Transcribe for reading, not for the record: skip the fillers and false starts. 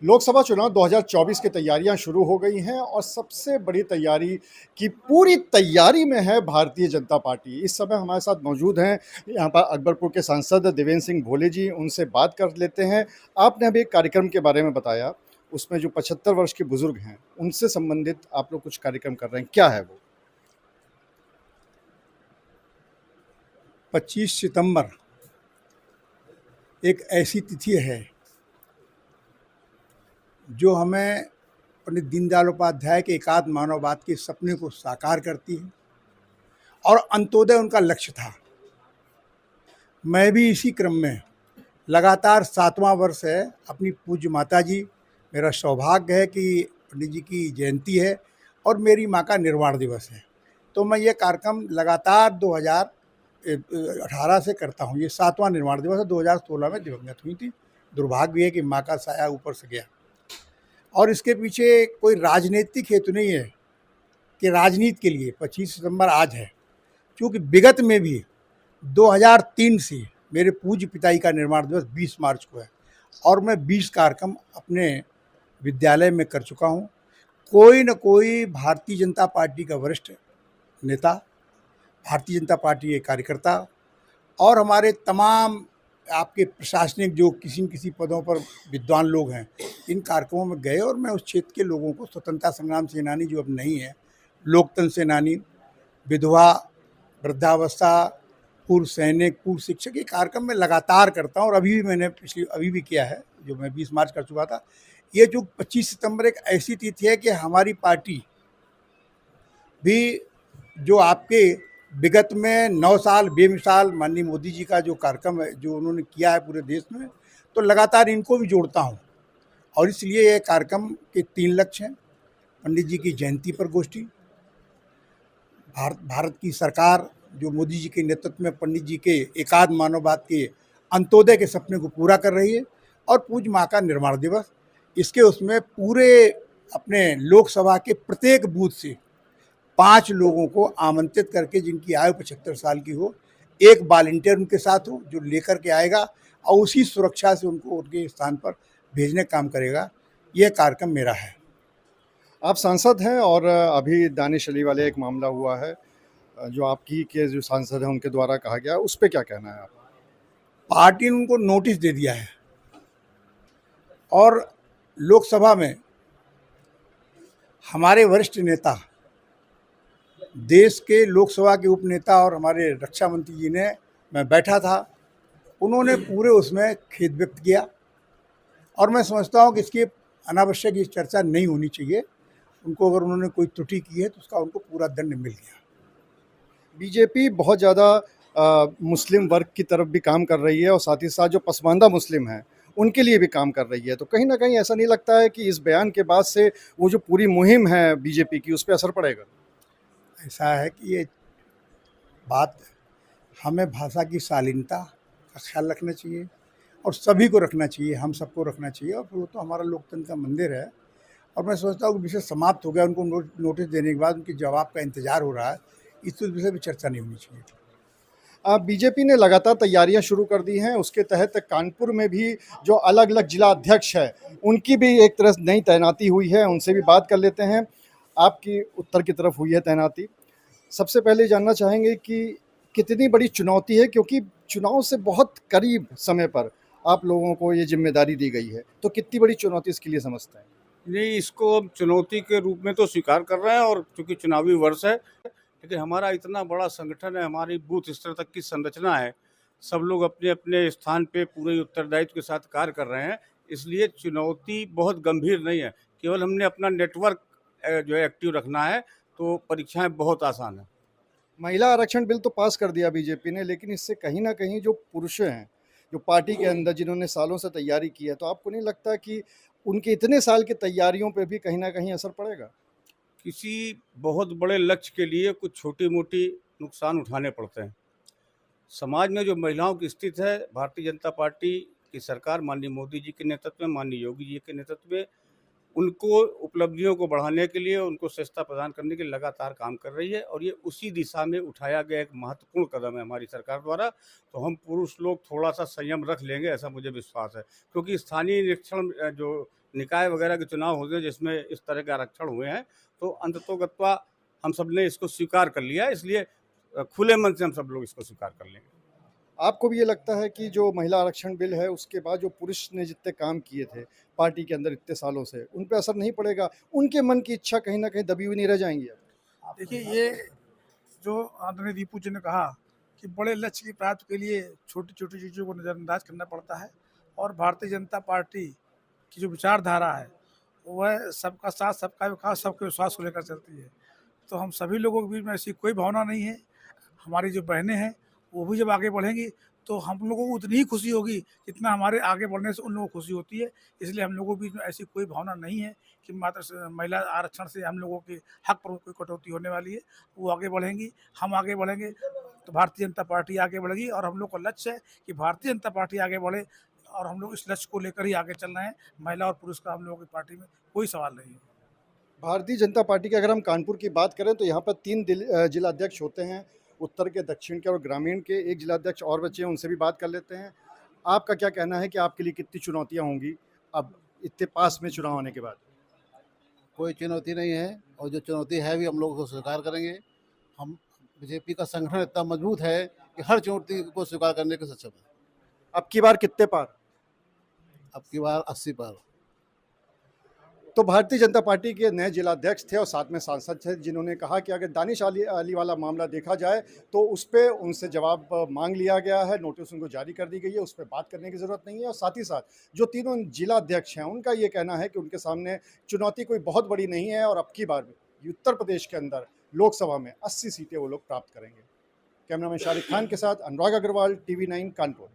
लोकसभा चुनाव 2024 की तैयारियां शुरू हो गई हैं और सबसे बड़ी तैयारी की पूरी तैयारी में है भारतीय जनता पार्टी। इस समय हमारे साथ मौजूद हैं यहाँ पर अकबरपुर के सांसद देवेंद्र सिंह भोले जी, उनसे बात कर लेते हैं। आपने अभी एक कार्यक्रम के बारे में बताया, उसमें जो 75 वर्ष के बुजुर्ग हैं, उनसे संबंधित आप लोग कुछ कार्यक्रम कर रहे हैं, क्या है वो? 25 सितंबर एक ऐसी तिथि है जो हमें पंडित दीनदयाल उपाध्याय के एकात्म मानववाद के सपने को साकार करती है और अंत्योदय उनका लक्ष्य था। मैं भी इसी क्रम में लगातार 7वां वर्ष है। अपनी पूज्य माता जी, मेरा सौभाग्य है कि पंडित जी की जयंती है और मेरी माँ का निर्वाण दिवस है, तो मैं ये कार्यक्रम लगातार 2018 से करता हूँ। ये 7वां निर्वाण दिवस है। 2016 में दिवंगत हुई थी। दुर्भाग्य है कि माँ का साया ऊपर से गया और इसके पीछे कोई राजनीतिक हेतु नहीं है कि राजनीति के लिए 25 सितंबर आज है, क्योंकि विगत में भी 2003 से मेरे पूज्य पिताजी का निर्माण दिवस 20 मार्च को है और मैं 20 कार्यक्रम अपने विद्यालय में कर चुका हूँ। कोई न कोई भारतीय जनता पार्टी का वरिष्ठ नेता, भारतीय जनता पार्टी के कार्यकर्ता और हमारे तमाम आपके प्रशासनिक जो किसी न किसी पदों पर विद्वान लोग हैं, इन कार्यक्रमों में गए और मैं उस क्षेत्र के लोगों को, स्वतंत्रता संग्राम सेनानी जो अब नहीं है, लोकतंत्र सेनानी, विधवा, वृद्धावस्था, पूर्व सैनिक, पूर्व शिक्षक, ये कार्यक्रम मैं लगातार करता हूँ और अभी भी मैंने अभी भी किया है, जो मैं 20 मार्च कर चुका था। ये जो 25 सितंबर एक ऐसी तिथि है कि हमारी पार्टी भी, जो आपके विगत में 9 साल बेमिसाल माननीय मोदी जी का जो कार्यक्रम है, जो उन्होंने किया है पूरे देश में, तो लगातार इनको भी जोड़ता हूँ और इसलिए ये कार्यक्रम के 3 लक्ष्य हैं। पंडित जी की जयंती पर गोष्ठी, भारत की सरकार जो मोदी जी के नेतृत्व में पंडित जी के एकात्म मानववाद के अंत्योदय के सपने को पूरा कर रही है, और पूज्य माँ का निर्माण दिवस, इसके उसमें पूरे अपने लोकसभा के प्रत्येक बूथ से 5 लोगों को आमंत्रित करके, जिनकी आयु 75 साल की हो, एक वॉलंटियर उनके साथ हो जो लेकर के आएगा और उसी सुरक्षा से उनको उनके स्थान पर भेजने का काम करेगा। यह कार्यक्रम मेरा है। आप सांसद हैं और अभी दानिश अली वाले एक मामला हुआ है, जो आपकी के जो सांसद हैं उनके द्वारा कहा गया, उस पे क्या कहना है आप? पार्टी ने उनको नोटिस दे दिया है और लोकसभा में हमारे वरिष्ठ नेता, देश के लोकसभा के उपनेता और हमारे रक्षा मंत्री जी ने, मैं बैठा था, उन्होंने पूरे उसमें खेद व्यक्त किया और मैं समझता हूँ कि इसकी अनावश्यक ये चर्चा नहीं होनी चाहिए। उनको अगर उन्होंने कोई त्रुटि की है तो उसका उनको पूरा दंड मिल गया। बीजेपी बहुत ज़्यादा मुस्लिम वर्ग की तरफ भी काम कर रही है और साथ ही साथ जो पसमानदा मुस्लिम हैं, उनके लिए भी काम कर रही है। तो कहीं न कहीं ऐसा नहीं लगता है कि इस बयान के बाद से वो जो पूरी मुहिम है बीजेपी की, उस पे असर पड़ेगा? ऐसा है कि ये बात, हमें भाषा की शालीनता का ख्याल रखना चाहिए और सभी को रखना चाहिए, हम सबको रखना चाहिए, और फिर वो तो हमारा लोकतंत्र का मंदिर है। और मैं सोचता हूँ कि विषय समाप्त हो गया, उनको नोटिस देने के बाद उनके जवाब का इंतजार हो रहा है, इस विषय पर चर्चा नहीं होनी चाहिए। बीजेपी ने लगातार तैयारियां शुरू कर दी हैं, उसके तहत कानपुर में भी जो अलग-अलग जिला अध्यक्ष है, उनकी भी एक तरह से नई तैनाती हुई है, उनसे भी बात कर लेते हैं। आपकी उत्तर की तरफ हुई है तैनाती। सबसे पहले जानना चाहेंगे कि कितनी बड़ी चुनौती है, क्योंकि चुनाव से बहुत करीब समय पर आप लोगों को ये ज़िम्मेदारी दी गई है, तो कितनी बड़ी चुनौती इसके लिए समझते हैं? नहीं, इसको अब चुनौती के रूप में तो स्वीकार कर रहे हैं, और चूँकि चुनावी वर्ष है, लेकिन हमारा इतना बड़ा संगठन है, हमारी बूथ स्तर तक की संरचना है, सब लोग अपने-अपने स्थान पे पूरे उत्तरदायित्व के साथ कार्य कर रहे हैं, इसलिए चुनौती बहुत गंभीर नहीं है। केवल हमने अपना नेटवर्क जो है एक्टिव रखना है, तो परीक्षाएँ बहुत आसान हैं। महिला आरक्षण बिल तो पास कर दिया बीजेपी ने, लेकिन इससे कहीं न कहीं जो पुरुष हैं, जो पार्टी के अंदर जिन्होंने सालों से तैयारी की है, तो आपको नहीं लगता कि उनके इतने साल की तैयारियों पे भी कहीं न कहीं असर पड़ेगा? किसी बहुत बड़े लक्ष्य के लिए कुछ छोटी-मोटी नुकसान उठाने पड़ते हैं। समाज में जो महिलाओं की स्थिति है, भारतीय जनता पार्टी की सरकार माननीय मोदी जी के नेतृत्व में, माननीय योगी जी के नेतृत्व में, उनको उपलब्धियों को बढ़ाने के लिए, उनको सहायता प्रदान करने के लिए लगातार काम कर रही है, और ये उसी दिशा में उठाया गया एक महत्वपूर्ण कदम है हमारी सरकार द्वारा। तो हम पुरुष लोग थोड़ा-सा संयम रख लेंगे, ऐसा मुझे विश्वास है। क्योंकि स्थानीय निरीक्षण जो निकाय वगैरह के चुनाव होते हैं जिसमें इस तरह के आरक्षण हुए हैं, तो अंततोगत्वा हम सब ने इसको स्वीकार कर लिया है, इसलिए खुले मन से हम सब लोग इसको स्वीकार कर लेंगे। आपको भी ये लगता है कि जो महिला आरक्षण बिल है उसके बाद जो पुरुष ने जितने काम किए थे पार्टी के अंदर इतने सालों से, उन पे असर नहीं पड़ेगा? उनके मन की इच्छा कहीं न कहीं दबी हुई नहीं रह जाएँगी अब? देखिए, ये जो आदरणीय दीपू जी ने कहा कि बड़े लक्ष्य की प्राप्ति के लिए छोटी-छोटी चीज़ों को नज़रअंदाज करना पड़ता है, और भारतीय जनता पार्टी की जो विचारधारा है, वह सबका साथ, सबका विकास, सबके विश्वास को लेकर चलती है। तो हम सभी लोगों के बीच में ऐसी कोई भावना नहीं है। हमारी जो बहनें हैं, वो भी जब आगे बढ़ेंगी तो हम लोगों को उतनी ही खुशी होगी जितना हमारे आगे बढ़ने से उन लोगों को खुशी होती है। इसलिए हम लोगों के बीच में ऐसी कोई भावना नहीं है कि मात्र महिला आरक्षण से हम लोगों के हक पर कोई कटौती होने वाली है। वो आगे बढ़ेंगी, हम आगे बढ़ेंगे, तो भारतीय जनता पार्टी आगे बढ़ेगी, और हम लोग का लक्ष्य है कि भारतीय जनता पार्टी आगे बढ़े, और हम लोग इस लक्ष्य को लेकर ही आगे चल रहे हैं। महिला और पुरुष का हम लोगों की पार्टी में कोई सवाल नहीं है। भारतीय जनता पार्टी की अगर हम कानपुर की बात करें तो यहाँ पर 3 जिलाध्यक्ष होते हैं, उत्तर के, दक्षिण के और ग्रामीण के। एक जिलाध्यक्ष और बचे हैं, उनसे भी बात कर लेते हैं। आपका क्या कहना है कि आपके लिए कितनी चुनौतियाँ होंगी अब इतने पास में चुनाव होने के बाद? कोई चुनौती नहीं है, और जो चुनौती है भी हम लोग उसको स्वीकार करेंगे। हम बीजेपी का संगठन इतना मजबूत है कि हर चुनौती को स्वीकार करने के सक्षम है। अब की बार कितने पार? अब की बार 80 पार। तो भारतीय जनता पार्टी के नए जिलाध्यक्ष थे और साथ में सांसद थे, जिन्होंने कहा कि अगर दानिश अली वाला मामला देखा जाए तो उस पे उनसे जवाब मांग लिया गया है, नोटिस उनको जारी कर दी गई है, उस पर बात करने की ज़रूरत नहीं है। और साथ ही साथ जो तीनों जिलाध्यक्ष हैं, उनका ये कहना है कि उनके सामने चुनौती कोई बहुत बड़ी नहीं है और अब की बार भी उत्तर प्रदेश के अंदर लोकसभा में 80 सीटें वो लोग प्राप्त करेंगे। कैमरामैन शारिक खान के साथ अनुराग अग्रवाल, TV9 कानपुर।